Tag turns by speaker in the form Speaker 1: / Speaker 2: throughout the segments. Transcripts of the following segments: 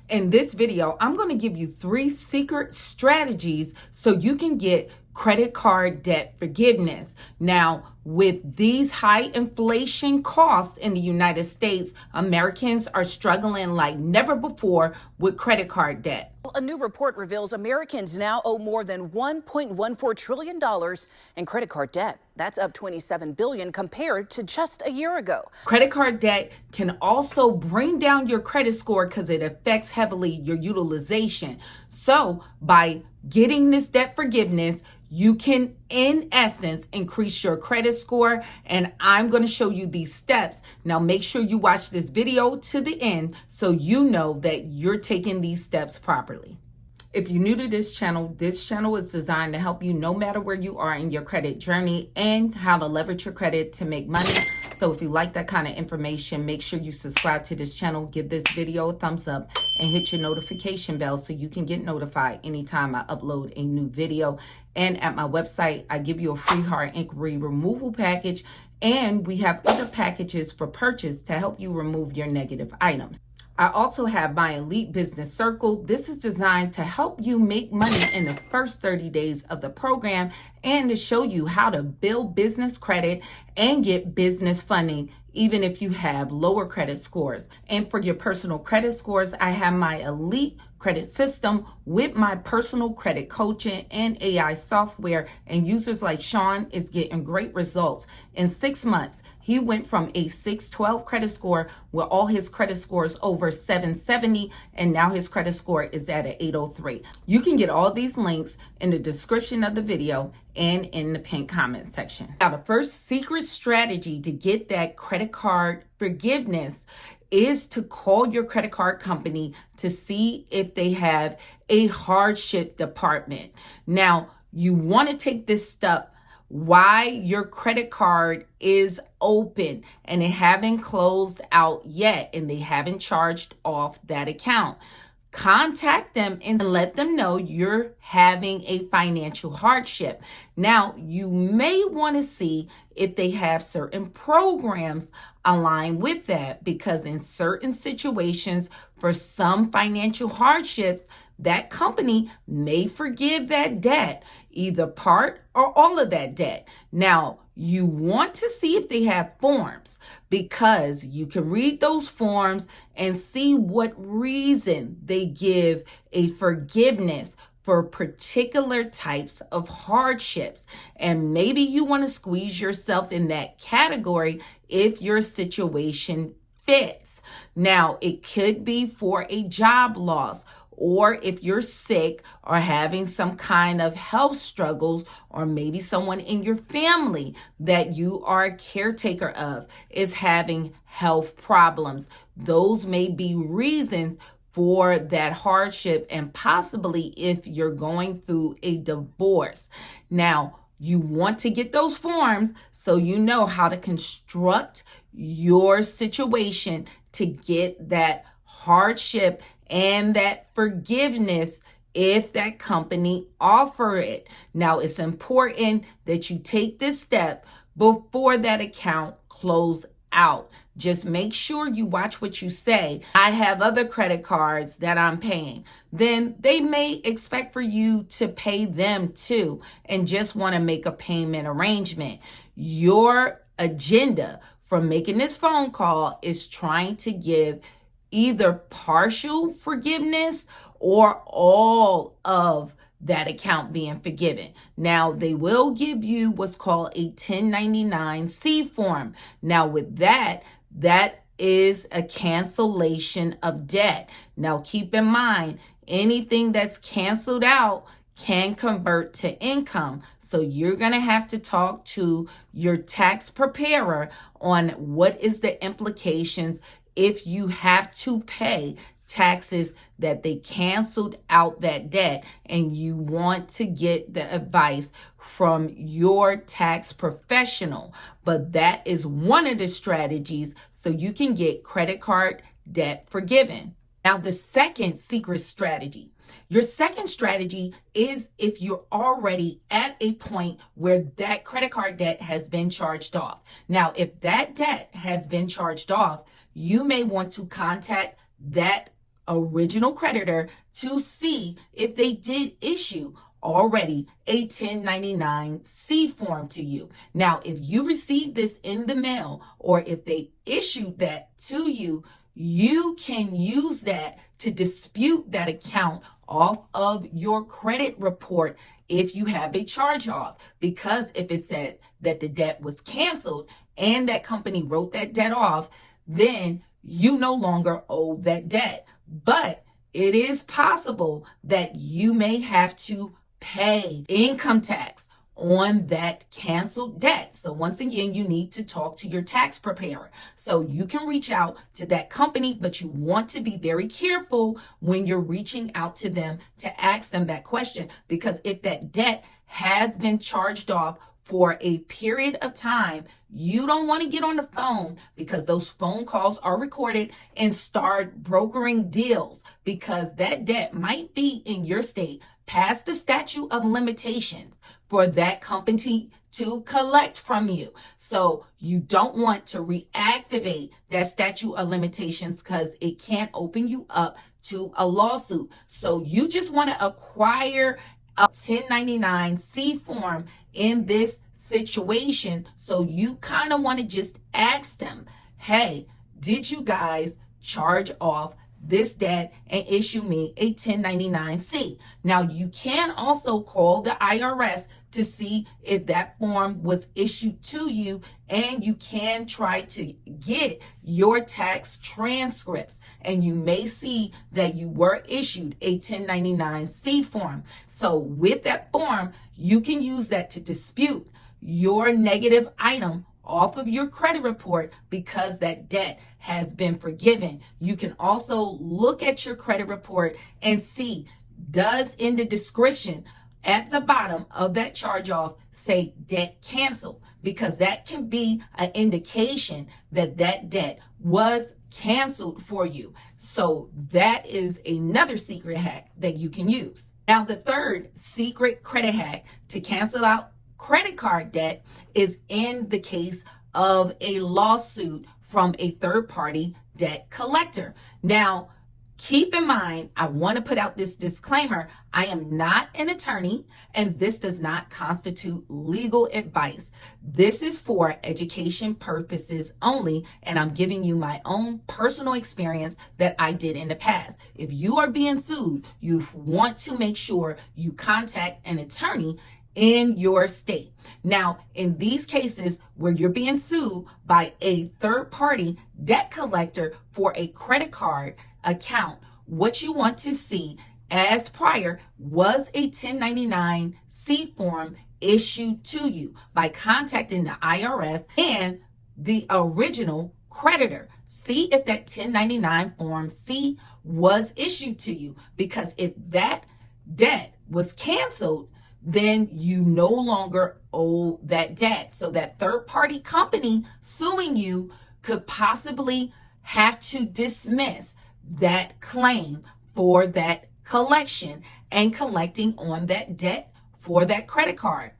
Speaker 1: In this video, I'm going to give you 3 secret strategies so you can get credit card debt forgiveness. Now, with these high inflation costs in the United States, Americans are struggling like never before with credit card debt.
Speaker 2: A new report reveals Americans now owe more than $1.14 trillion in credit card debt. That's up $27 billion compared to just a year ago.
Speaker 1: Credit card debt can also bring down your credit score because it affects heavily your utilization. So by getting this debt forgiveness, you can, in essence, increase your credit score. And I'm going to show you these steps. Now, make sure you watch this video to the end so you know that you're taking these steps properly. If you're new to this channel is designed to help you no matter where you are in your credit journey and how to leverage your credit to make money. So if you like that kind of information, make sure you subscribe to this channel, give this video a thumbs up, and hit your notification bell so you can get notified anytime I upload a new video. And at my website, I give you a free hard inquiry removal package, and we have other packages for purchase to help you remove your negative items. I also have my Elite Business Circle. This is designed to help you make money in the first 30 days of the program and to show you how to build business credit and get business funding, even if you have lower credit scores. And for your personal credit scores, I have my Elite Credit System with my personal credit coaching and AI software, and users like Sean is getting great results. In 6 months, he went from a 612 credit score where all his credit scores over 770, and now his credit score is at an 803. You can get all these links in the description of the video and in the pinned comment section. Now, the first secret strategy to get that credit card forgiveness is to call your credit card company to see if they have a hardship department. Now, you want to take this step while your credit card is open and they haven't closed out yet and they haven't charged off that account. Contact them and let them know you're having a financial hardship. Now, you may want to see if they have certain programs aligned with that, because in certain situations, for some financial hardships, that company may forgive that debt, either part or all of that debt. Now, you want to see if they have forms, because you can read those forms and see what reason they give a forgiveness for particular types of hardships. And maybe you want to squeeze yourself in that category if your situation fits. Now, it could be for a job loss, or if you're sick or having some kind of health struggles, or maybe someone in your family that you are a caretaker of is having health problems. Those may be reasons for that hardship, and possibly if you're going through a divorce. Now, you want to get those forms so you know how to construct your situation to get that hardship and that forgiveness if that company offer it. Now, it's important that you take this step before that account close out. Just make sure you watch what you say. I have other credit cards that I'm paying. Then they may expect for you to pay them too and just want to make a payment arrangement. Your agenda for making this phone call is trying to give either partial forgiveness or all of that account being forgiven. Now, they will give you what's called a 1099-C form. Now, with that is a cancellation of debt. Now, keep in mind, anything that's canceled out can convert to income. So you're going to have to talk to your tax preparer on what is the implications if you have to pay taxes that they canceled out that debt, and you want to get the advice from your tax professional. But that is one of the strategies so you can get credit card debt forgiven. Now, the second secret strategy. Your second strategy is if you're already at a point where that credit card debt has been charged off. Now, if that debt has been charged off, you may want to contact that original creditor to see if they did issue already a 1099-C form to you. Now, if you receive this in the mail or if they issued that to you, you can use that to dispute that account off of your credit report if you have a charge off. Because if it said that the debt was canceled and that company wrote that debt off, then you no longer owe that debt. But it is possible that you may have to pay income tax on that canceled debt. So once again, you need to talk to your tax preparer. So you can reach out to that company, but you want to be very careful when you're reaching out to them to ask them that question, because if that debt has been charged off for a period of time, you don't want to get on the phone, because those phone calls are recorded, and start brokering deals, because that debt might be in your state past the statute of limitations for that company to collect from you. So you don't want to reactivate that statute of limitations, because it can't open you up to a lawsuit. So you just want to acquire a 1099-C form in this situation. So you kind of want to just ask them, hey, did you guys charge off this debt and issue me a 1099-C? Now, you can also call the IRS to see if that form was issued to you, and you can try to get your tax transcripts, and you may see that you were issued a 1099-C form. So with that form, you can use that to dispute your negative item off of your credit report, because that debt has been forgiven. You can also look at your credit report and see, does in the description at the bottom of that charge off say debt canceled, because that can be an indication that that debt was canceled for you. So that is another secret hack that you can use. Now, the third secret credit hack to cancel out credit card debt is in the case of a lawsuit from a third-party debt collector. Now, keep in mind, I want to put out this disclaimer. I am not an attorney, and this does not constitute legal advice. This is for education purposes only, and I'm giving you my own personal experience that I did in the past. If you are being sued, you want to make sure you contact an attorney in your state. Now, in these cases where you're being sued by a third-party debt collector for a credit card account, what you want to see as prior was a 1099-C form issued to you by contacting the IRS and the original creditor. See if that 1099 form C was issued to you, because if that debt was canceled, then you no longer owe that debt. So that third-party company suing you could possibly have to dismiss that claim for that collection and collecting on that debt for that credit card.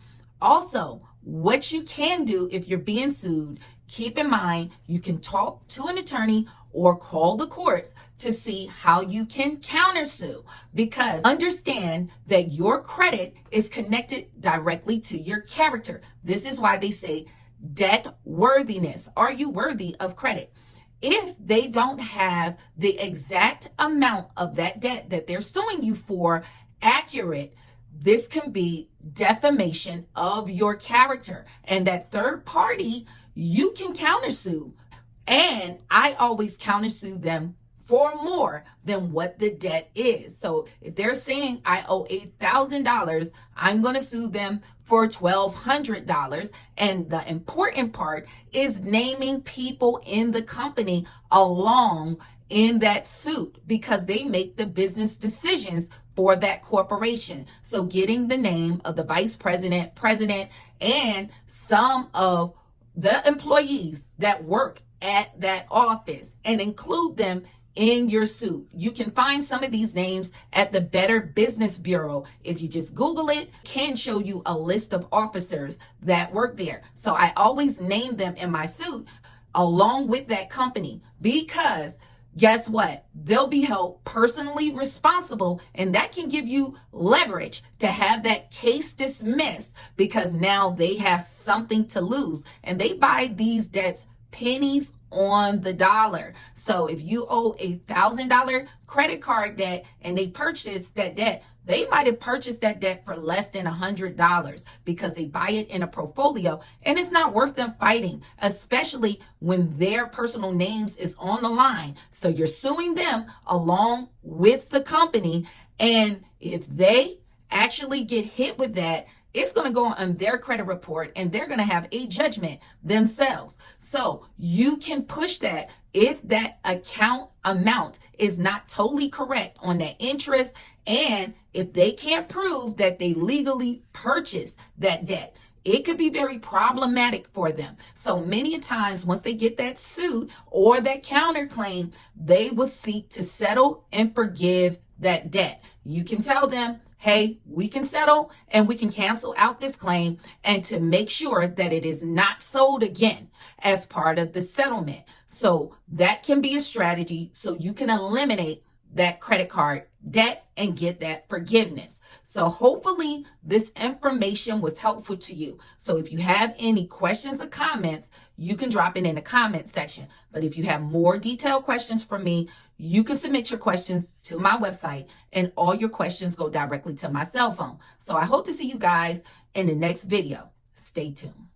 Speaker 1: Also, what you can do if you're being sued, keep in mind, you can talk to an attorney or call the courts to see how you can countersue, because understand that your credit is connected directly to your character. This is why they say debt worthiness. Are you worthy of credit? If they don't have the exact amount of that debt that they're suing you for accurate, this can be defamation of your character, and that third party, you can countersue. And I always countersue them for more than what the debt is. So if they're saying I owe $8,000, I'm going to sue them for $1,200. And the important part is naming people in the company along in that suit, because they make the business decisions for that corporation. So getting the name of the vice president, president, and some of the employees that work at that office, and include them in your suit. You can find some of these names at the Better Business Bureau. If you just Google it, can show you a list of officers that work there. So I always name them in my suit along with that company, because guess what? They'll be held personally responsible, and that can give you leverage to have that case dismissed because now they have something to lose, and they buy these debts pennies on the dollar. So if you owe $1,000 credit card debt and they purchase that debt, they might have purchased that debt for less than $100 because they buy it in a portfolio, and it's not worth them fighting, especially when their personal names is on the line. So you're suing them along with the company, and if they actually get hit with that, it's going to go on their credit report and they're going to have a judgment themselves. So you can push that if that account amount is not totally correct on that interest, and if they can't prove that they legally purchased that debt. It could be very problematic for them. So many times once they get that suit or that counterclaim, they will seek to settle and forgive that debt. You can tell them, hey, we can settle and we can cancel out this claim, and to make sure that it is not sold again as part of the settlement. So that can be a strategy so you can eliminate that credit card debt and get that forgiveness. So hopefully this information was helpful to you. So if you have any questions or comments, you can drop it in the comment section. But if you have more detailed questions for me, you can submit your questions to my website, and all your questions go directly to my cell phone. So I hope to see you guys in the next video. Stay tuned.